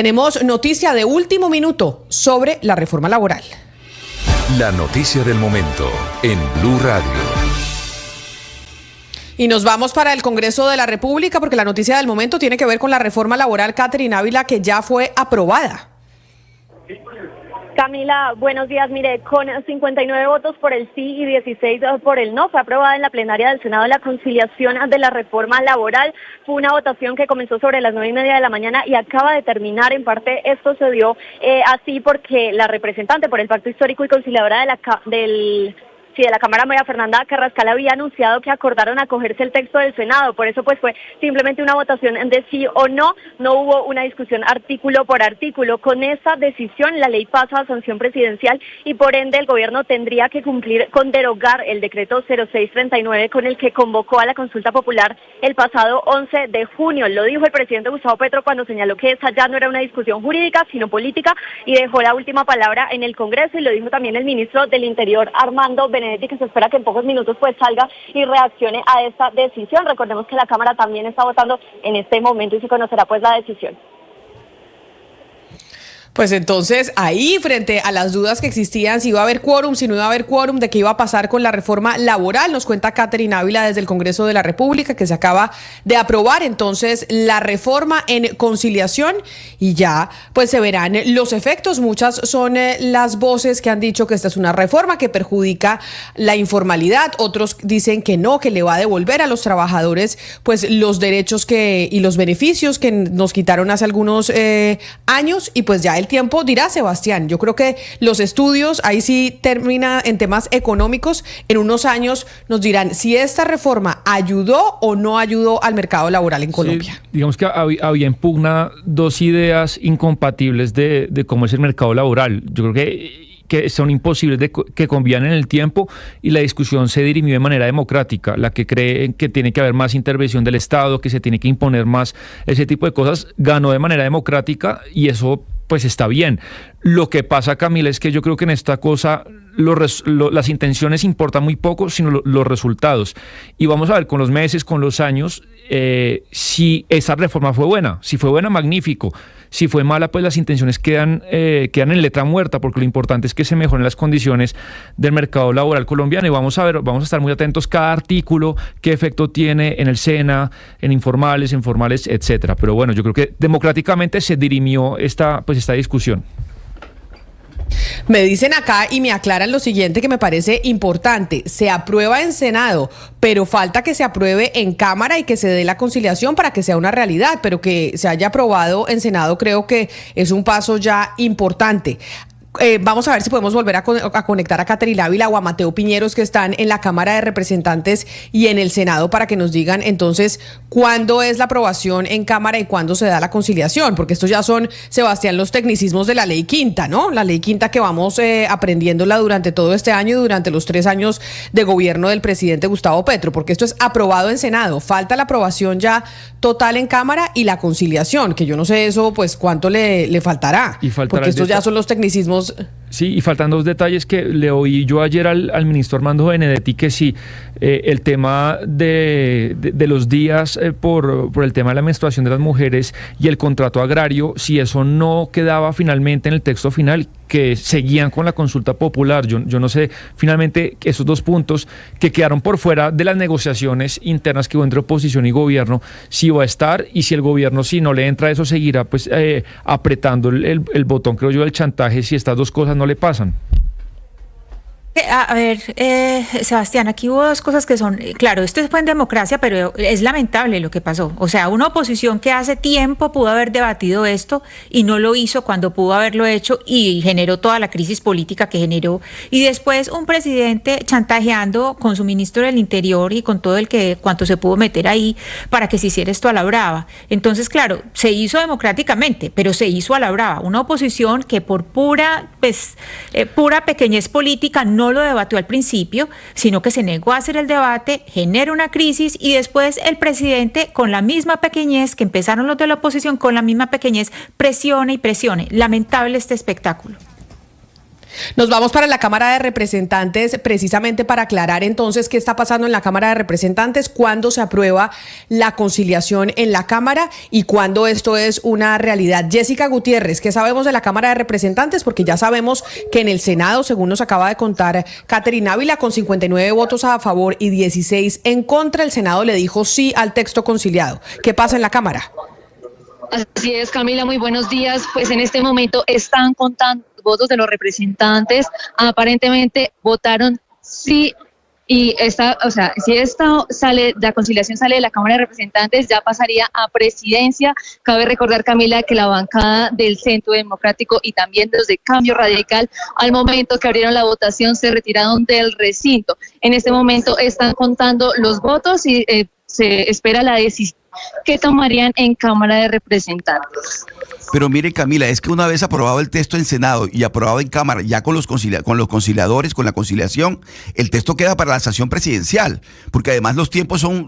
Tenemos noticia de último minuto sobre la reforma laboral. La noticia del momento en Blue Radio. Y nos vamos para el Congreso de la República porque la noticia del momento tiene que ver con la reforma laboral, Catherine Ávila, que ya fue aprobada. Camila, buenos días. Mire, con 59 votos por el sí y 16 por el no, fue aprobada en la plenaria del Senado la conciliación de la reforma laboral. Fue una votación que comenzó sobre las 9:30 de la mañana y acaba de terminar. En parte esto se dio así porque la representante por el Pacto Histórico y Conciliadora de la Cámara, María Fernanda Carrascal, había anunciado que acordaron acogerse el texto del Senado. Por eso pues fue simplemente una votación de sí o no. No hubo una discusión artículo por artículo. Con esta decisión la ley pasa a sanción presidencial y por ende el gobierno tendría que cumplir con derogar el decreto 0639 con el que convocó a la consulta popular el pasado 11 de junio. Lo dijo el presidente Gustavo Petro cuando señaló que esa ya no era una discusión jurídica sino política y dejó la última palabra en el Congreso, y lo dijo también el ministro del Interior, Armando Benedetti, que se espera que en pocos minutos pues salga y reaccione a esta decisión. Recordemos que la Cámara también está votando en este momento y se conocerá pues la decisión. Pues entonces ahí, frente a las dudas que existían, si iba a haber quórum, si no iba a haber quórum, de qué iba a pasar con la reforma laboral, nos cuenta Catherine Ávila desde el Congreso de la República, que se acaba de aprobar entonces la reforma en conciliación y ya pues se verán los efectos. Muchas son las voces que han dicho que esta es una reforma que perjudica la informalidad, otros dicen que no, que le va a devolver a los trabajadores pues los derechos y los beneficios que nos quitaron hace algunos años, y pues ya el tiempo dirá, Sebastián. Yo creo que los estudios, ahí sí termina en temas económicos, en unos años nos dirán si esta reforma ayudó o no ayudó al mercado laboral en Colombia. Sí, digamos que había en pugna dos ideas incompatibles de cómo es el mercado laboral. Yo creo que son imposibles que convivan en el tiempo, y la discusión se dirimió de manera democrática. La que cree que tiene que haber más intervención del Estado, que se tiene que imponer más ese tipo de cosas, ganó de manera democrática, y eso pues está bien. Lo que pasa, Camila, es que yo creo que en esta cosa las intenciones importan muy poco, sino los resultados. Y vamos a ver con los meses, con los años, si esa reforma fue buena. Si fue buena, magnífico. Si fue mala, pues las intenciones quedan en letra muerta, porque lo importante es que se mejoren las condiciones del mercado laboral colombiano. Y vamos a estar muy atentos cada artículo, qué efecto tiene en el SENA, en informales, etcétera. Pero bueno, yo creo que democráticamente se dirimió esta discusión. Me dicen acá y me aclaran lo siguiente que me parece importante: se aprueba en Senado, pero falta que se apruebe en Cámara y que se dé la conciliación para que sea una realidad, pero que se haya aprobado en Senado creo que es un paso ya importante. Vamos a ver si podemos volver a conectar a Catherine Ávila o a Mateo Piñeros, que están en la Cámara de Representantes y en el Senado, para que nos digan entonces cuándo es la aprobación en Cámara y cuándo se da la conciliación, porque estos ya son, Sebastián, los tecnicismos de la Ley Quinta, ¿no? La Ley Quinta que vamos aprendiéndola durante todo este año y durante los 3 años de gobierno del presidente Gustavo Petro, porque esto es aprobado en Senado, falta la aprobación ya total en Cámara y la conciliación, que yo no sé eso, pues cuánto le faltará, porque estos ya son los tecnicismos. Sí, y faltan dos detalles que le oí yo ayer al ministro Armando Benedetti, que sí, el tema de los días por el tema de la menstruación de las mujeres y el contrato agrario, si eso no quedaba finalmente en el texto final, que seguían con la consulta popular. Yo no sé finalmente esos dos puntos que quedaron por fuera de las negociaciones internas que hubo entre oposición y gobierno, si va a estar, y si el gobierno, si no le entra eso, seguirá pues apretando el botón, creo yo, del chantaje, si estas dos cosas no le pasan. A ver, Sebastián, aquí hubo dos cosas que son, claro, esto fue en democracia, pero es lamentable lo que pasó. O sea, una oposición que hace tiempo pudo haber debatido esto y no lo hizo cuando pudo haberlo hecho, y generó toda la crisis política que generó. Y después un presidente chantajeando con su ministro del Interior y con todo cuanto se pudo meter ahí para que se hiciera esto a la brava. Entonces, claro, se hizo democráticamente, pero se hizo a la brava. Una oposición que por pura pequeñez política no lo debatió al principio, sino que se negó a hacer el debate, genera una crisis, y después el presidente, con la misma pequeñez que empezaron los de la oposición, con la misma pequeñez, presione y presione. Lamentable este espectáculo. Nos vamos para la Cámara de Representantes precisamente para aclarar entonces qué está pasando en la Cámara de Representantes, cuándo se aprueba la conciliación en la Cámara y cuándo esto es una realidad. Jessica Gutiérrez, ¿qué sabemos de la Cámara de Representantes? Porque ya sabemos que en el Senado, según nos acaba de contar Catherine Ávila, con 59 votos a favor y 16 en contra, el Senado le dijo sí al texto conciliado. ¿Qué pasa en la Cámara? Así es, Camila, muy buenos días. Pues en este momento están contando votos de los representantes. Aparentemente votaron sí, y si la conciliación sale de la Cámara de Representantes, ya pasaría a presidencia. Cabe recordar, Camila, que la bancada del Centro Democrático y también los de Cambio Radical, al momento que abrieron la votación, se retiraron del recinto. En este momento están contando los votos y se espera la decisión que tomarían en Cámara de Representantes. Pero mire, Camila, es que una vez aprobado el texto en Senado y aprobado en Cámara, ya con los conciliadores, con la conciliación, el texto queda para la sanción presidencial, porque además los tiempos son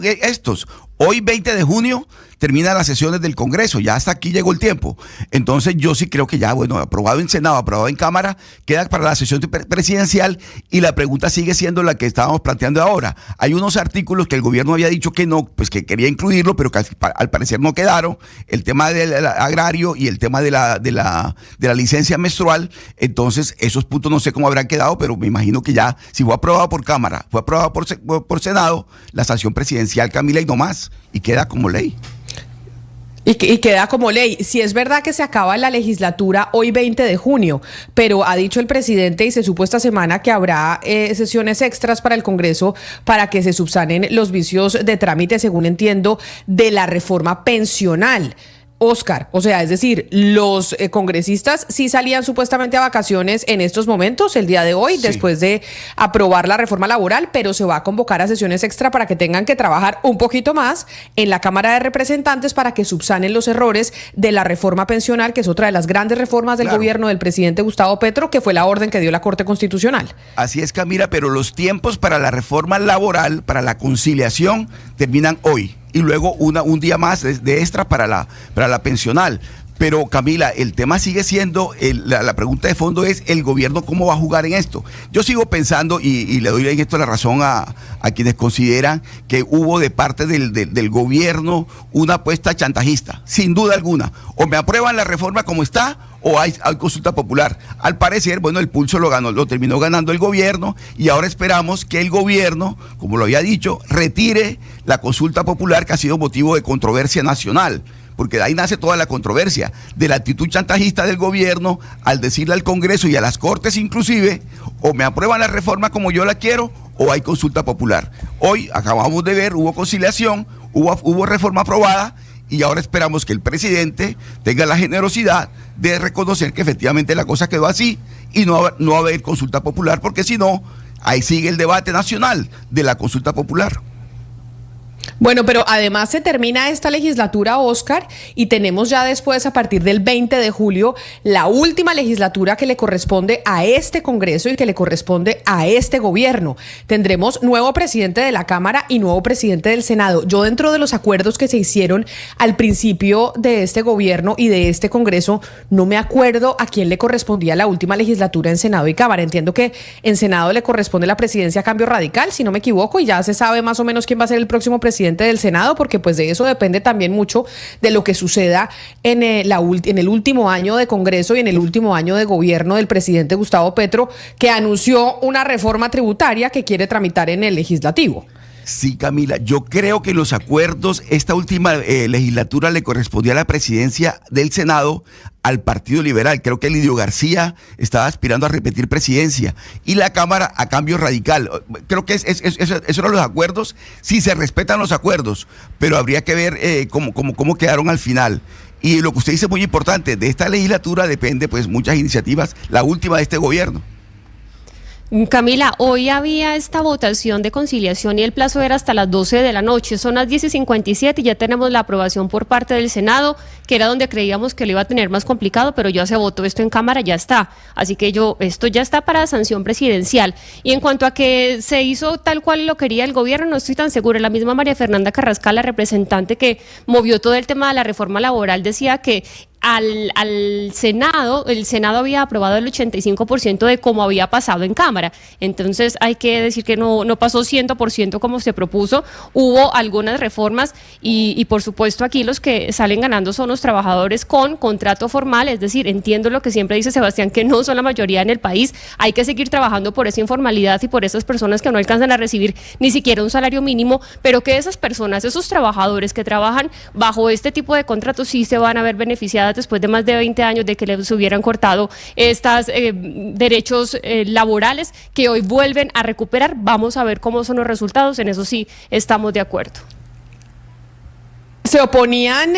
estos. Hoy, 20 de junio, terminan las sesiones del Congreso, ya hasta aquí llegó el tiempo. Entonces yo sí creo que ya, aprobado en Senado, aprobado en Cámara, queda para la sesión presidencial, y la pregunta sigue siendo la que estábamos planteando ahora. Hay unos artículos que el gobierno había dicho que no, pues que quería incluirlo, pero que al parecer no quedaron, el tema del agrario y el tema de la licencia menstrual. Entonces esos puntos no sé cómo habrán quedado, pero me imagino que ya, si fue aprobado por Cámara, fue aprobado por Senado, la sanción presidencial, Camila, y no más, y queda como ley. Y queda como ley. Si es verdad que se acaba la legislatura hoy 20 de junio, pero ha dicho el presidente y se supo esta semana que habrá sesiones extras para el Congreso para que se subsanen los vicios de trámite, según entiendo, de la reforma pensional. Oscar, o sea, es decir, los congresistas sí salían supuestamente a vacaciones en estos momentos, el día de hoy, sí, después de aprobar la reforma laboral, pero se va a convocar a sesiones extra para que tengan que trabajar un poquito más en la Cámara de Representantes para que subsanen los errores de la reforma pensional, que es otra de las grandes reformas del gobierno del presidente Gustavo Petro, que fue la orden que dio la Corte Constitucional. Así es, Camila, pero los tiempos para la reforma laboral, para la conciliación, terminan hoy. Y luego un día más de extra para la pensional. Pero, Camila, el tema sigue siendo, la pregunta de fondo es, ¿el gobierno cómo va a jugar en esto? Yo sigo pensando, y le doy en esto la razón a quienes consideran que hubo de parte del gobierno una apuesta chantajista, sin duda alguna. O me aprueban la reforma como está, o hay consulta popular. Al parecer, el pulso lo terminó ganando el gobierno, y ahora esperamos que el gobierno, como lo había dicho, retire la consulta popular, que ha sido motivo de controversia nacional, porque de ahí nace toda la controversia, de la actitud chantajista del gobierno al decirle al Congreso y a las Cortes inclusive, o me aprueban la reforma como yo la quiero, o hay consulta popular. Hoy acabamos de ver, hubo conciliación, hubo reforma aprobada, y ahora esperamos que el presidente tenga la generosidad de reconocer que efectivamente la cosa quedó así y no va a haber consulta popular, porque si no, ahí sigue el debate nacional de la consulta popular. Bueno, pero además se termina esta legislatura, Oscar, y tenemos ya después, a partir del 20 de julio, la última legislatura que le corresponde a este Congreso y que le corresponde a este gobierno. Tendremos nuevo presidente de la Cámara y nuevo presidente del Senado. Yo, dentro de los acuerdos que se hicieron al principio de este gobierno y de este Congreso, no me acuerdo a quién le correspondía la última legislatura en Senado y Cámara. Entiendo que en Senado le corresponde la presidencia a Cambio Radical, si no me equivoco, y ya se sabe más o menos quién va a ser el próximo presidente del Senado, porque pues de eso depende también mucho de lo que suceda en el último año de Congreso y en el último año de gobierno del presidente Gustavo Petro, que anunció una reforma tributaria que quiere tramitar en el legislativo. Sí, Camila, yo creo que los acuerdos, esta última legislatura le correspondía a la presidencia del Senado al Partido Liberal. Creo que Lidio García estaba aspirando a repetir presidencia y la Cámara a Cambio Radical. Creo que esos eran los acuerdos. Sí, se respetan los acuerdos, pero habría que ver cómo quedaron al final. Y lo que usted dice es muy importante, de esta legislatura depende pues muchas iniciativas, la última de este gobierno. Camila, hoy había esta votación de conciliación y el plazo era hasta las 12 de la noche, son las 10:57 y ya tenemos la aprobación por parte del Senado, que era donde creíamos que lo iba a tener más complicado, pero ya se votó esto en Cámara, ya está, así que esto ya está para sanción presidencial. Y en cuanto a que se hizo tal cual lo quería el gobierno, no estoy tan segura. La misma María Fernanda Carrascal, la representante que movió todo el tema de la reforma laboral, decía que al Senado, el Senado había aprobado el 85% de cómo había pasado en Cámara. Entonces hay que decir que no pasó 100% como se propuso. Hubo algunas reformas y por supuesto aquí los que salen ganando son los trabajadores con contrato formal. Es decir, entiendo lo que siempre dice Sebastián, que no son la mayoría en el país. Hay que seguir trabajando por esa informalidad y por esas personas que no alcanzan a recibir ni siquiera un salario mínimo, pero que esas personas, esos trabajadores que trabajan bajo este tipo de contratos sí se van a ver beneficiadas después de más de 20 años de que les hubieran cortado estos derechos laborales que hoy vuelven a recuperar. Vamos a ver cómo son los resultados, en eso sí estamos de acuerdo.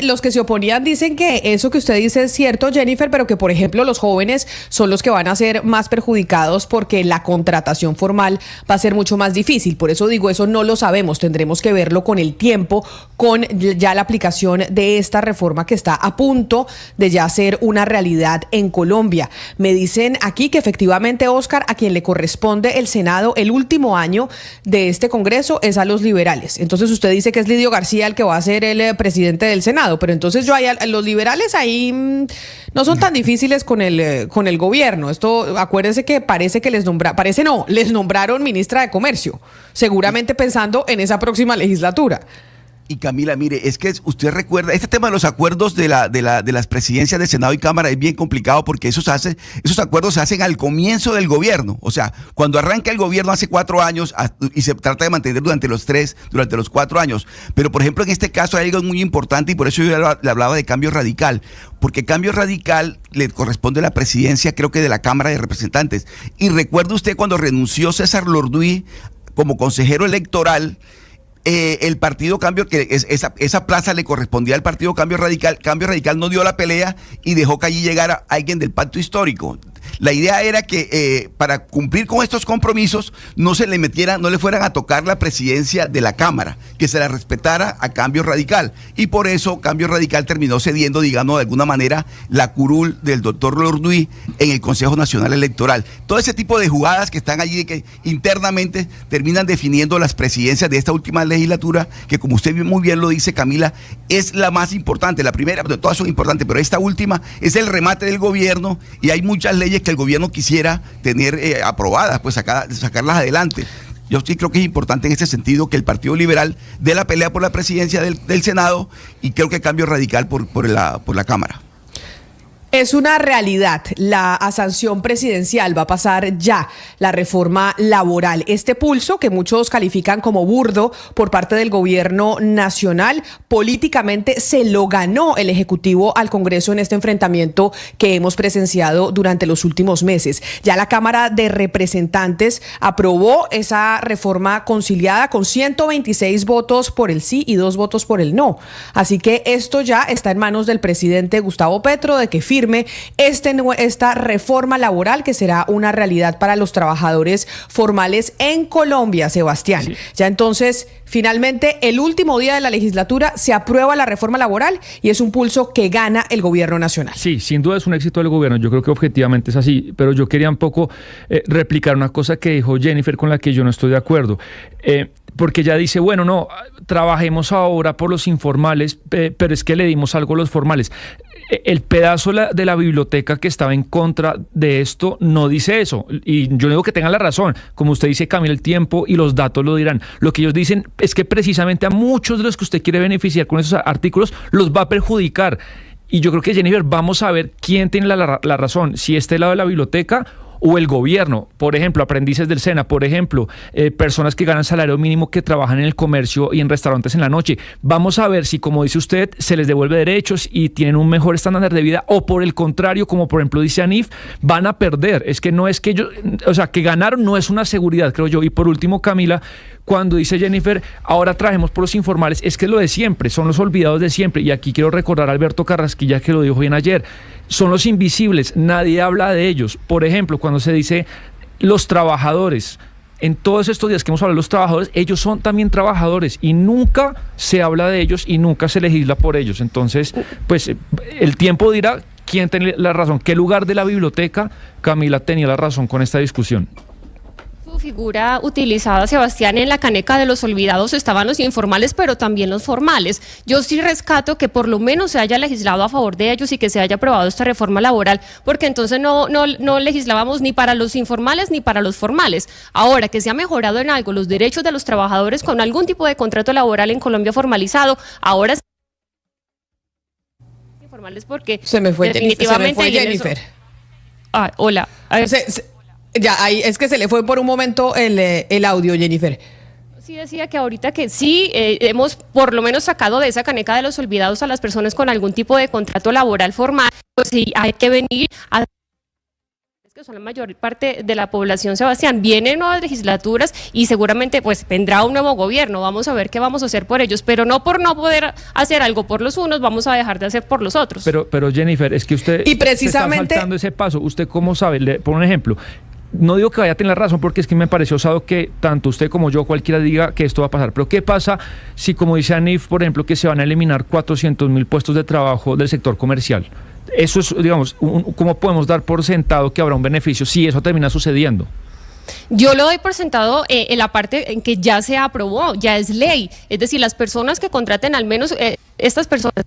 Los que se oponían dicen que eso que usted dice es cierto, Jennifer, pero que, por ejemplo, los jóvenes son los que van a ser más perjudicados porque la contratación formal va a ser mucho más difícil. Por eso digo, eso no lo sabemos, tendremos que verlo con el tiempo, con ya la aplicación de esta reforma que está a punto de ya ser una realidad en Colombia. Me dicen aquí que efectivamente, Oscar, a quien le corresponde el Senado el último año de este Congreso es a los liberales. Entonces usted dice que es Lidio García el que va a ser el presidente del Senado, pero entonces los liberales ahí no son tan difíciles con el gobierno. Esto, acuérdense que les nombraron ministra de Comercio, seguramente pensando en esa próxima legislatura. Y Camila, mire, es que usted recuerda, este tema de los acuerdos de las presidencias de Senado y Cámara es bien complicado porque esos acuerdos se hacen al comienzo del gobierno. O sea, cuando arranca el gobierno hace 4 años y se trata de mantener durante los 4 años. Pero, por ejemplo, en este caso hay algo muy importante y por eso yo le hablaba de cambio radical. Porque cambio radical le corresponde a la presidencia, creo que de la Cámara de Representantes. Y recuerda usted cuando renunció César Lorduy como consejero electoral, el partido Cambio, que esa plaza le correspondía al partido Cambio Radical no dio la pelea y dejó que allí llegara alguien del pacto histórico. La idea era que para cumplir con estos compromisos no le fueran a tocar la presidencia de la Cámara, que se la respetara a Cambio Radical. Y por eso Cambio Radical terminó cediendo, digamos, de alguna manera, la curul del doctor Lorduy en el Consejo Nacional Electoral. Todo ese tipo de jugadas que están allí, que internamente terminan definiendo las presidencias de esta última legislatura, que como usted muy bien lo dice, Camila, es la más importante. La primera, todas son importantes, pero esta última es el remate del gobierno y hay muchas leyes que el gobierno quisiera tener aprobadas, pues sacarlas adelante. Yo sí creo que es importante en este sentido que el Partido Liberal dé la pelea por la presidencia del Senado y creo que Cambio Radical por la Cámara. Es una realidad, la sanción presidencial va a pasar ya, la reforma laboral. Este pulso, que muchos califican como burdo por parte del gobierno nacional, políticamente se lo ganó el Ejecutivo al Congreso en este enfrentamiento que hemos presenciado durante los últimos meses. Ya la Cámara de Representantes aprobó esa reforma conciliada con 126 votos por el sí y 2 votos por el no. Así que esto ya está en manos del presidente Gustavo Petro de que firme esta reforma laboral que será una realidad para los trabajadores formales en Colombia, Sebastián. Sí. Ya entonces, finalmente, el último día de la legislatura se aprueba la reforma laboral y es un pulso que gana el gobierno nacional. Sí, sin duda es un éxito del gobierno. Yo creo que objetivamente es así, pero yo quería un poco replicar una cosa que dijo Jennifer con la que yo no estoy de acuerdo. Porque ella dice, bueno, no, trabajemos ahora por los informales, pero es que le dimos algo a los formales. El pedazo de la biblioteca que estaba en contra de esto no dice eso. Y yo digo que tengan la razón. Como usted dice, Camila, el tiempo y los datos lo dirán. Lo que ellos dicen es que precisamente a muchos de los que usted quiere beneficiar con esos artículos los va a perjudicar. Y yo creo que, Jennifer, vamos a ver quién tiene la razón. Si este lado de la biblioteca o el gobierno. Por ejemplo, aprendices del SENA, por ejemplo, personas que ganan salario mínimo que trabajan en el comercio y en restaurantes en la noche. Vamos a ver si, como dice usted, se les devuelve derechos y tienen un mejor estándar de vida, o por el contrario, como por ejemplo dice ANIF, van a perder. Es que no es que ellos, o sea, que ganar no es una seguridad, creo yo. Y por último, Camila, cuando dice Jennifer, ahora trabajemos por los informales, es que es lo de siempre, son los olvidados de siempre. Y aquí quiero recordar a Alberto Carrasquilla, que lo dijo bien ayer, son los invisibles, nadie habla de ellos. Por ejemplo, cuando se dice los trabajadores, en todos estos días que hemos hablado de los trabajadores, ellos son también trabajadores y nunca se habla de ellos y nunca se legisla por ellos. Entonces, pues el tiempo dirá quién tiene la razón, qué lugar de la biblioteca, Camila, tenía la razón con esta discusión. figura utilizada, Sebastián, en la caneca de los olvidados estaban los informales, pero también los formales. Yo sí rescato que por lo menos se haya legislado a favor de ellos y que se haya aprobado esta reforma laboral, porque entonces no legislábamos ni para los informales ni para los formales. Ahora que se ha mejorado en algo los derechos de los trabajadores con algún tipo de contrato laboral en Colombia formalizado, ahora informales porque se me fue definitivamente Jennifer. Hola. Ya, ahí es que se le fue por un momento el audio, Jennifer. Sí, decía que ahorita que sí, hemos por lo menos sacado de esa caneca de los olvidados a las personas con algún tipo de contrato laboral formal, pues sí, hay que venir a... que son la mayor parte de la población, Sebastián. Vienen nuevas legislaturas y seguramente pues vendrá un nuevo gobierno, vamos a ver qué vamos a hacer por ellos, pero no por no poder hacer algo por los unos, vamos a dejar de hacer por los otros. Pero Jennifer, es que usted está saltando ese paso. ¿Usted cómo sabe? Por un ejemplo, no digo que vaya a tener la razón, porque es que me pareció osado que tanto usted como yo, cualquiera diga que esto va a pasar, pero ¿qué pasa si, como dice ANIF, por ejemplo, que se van a eliminar 400.000 puestos de trabajo del sector comercial? Eso es, digamos, ¿cómo podemos dar por sentado que habrá un beneficio si eso termina sucediendo? Yo lo doy por sentado en la parte en que ya se aprobó, ya es ley. Es decir, las personas que contraten, al menos estas personas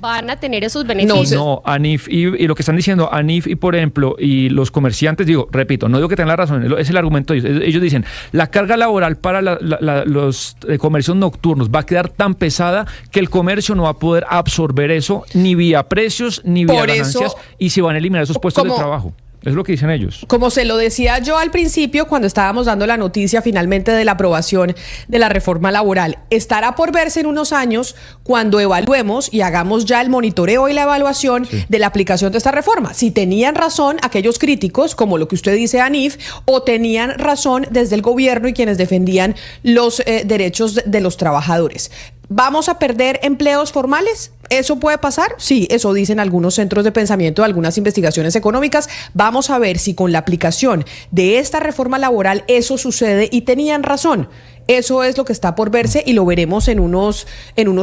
van a tener esos beneficios. No, ANIF y lo que están diciendo ANIF y, por ejemplo, y los comerciantes, repito, no digo que tengan la razón, es el argumento de ellos. Ellos dicen, la carga laboral para los comercios nocturnos va a quedar tan pesada que el comercio no va a poder absorber eso ni vía precios ni vía ganancias, y se van a eliminar esos puestos de trabajo. Es lo que dicen ellos. Como se lo decía yo al principio, cuando estábamos dando la noticia finalmente de la aprobación de la reforma laboral, estará por verse en unos años cuando evaluemos y hagamos ya el monitoreo y la evaluación de la aplicación de esta reforma. Si tenían razón aquellos críticos, como lo que usted dice, ANIF, o tenían razón desde el gobierno y quienes defendían los derechos de los trabajadores. ¿Vamos a perder empleos formales? ¿Eso puede pasar? Sí, eso dicen algunos centros de pensamiento, algunas investigaciones económicas. Vamos a ver si con la aplicación de esta reforma laboral eso sucede y tenían razón. Eso es lo que está por verse y lo veremos en unos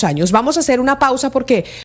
años. Vamos a hacer una pausa porque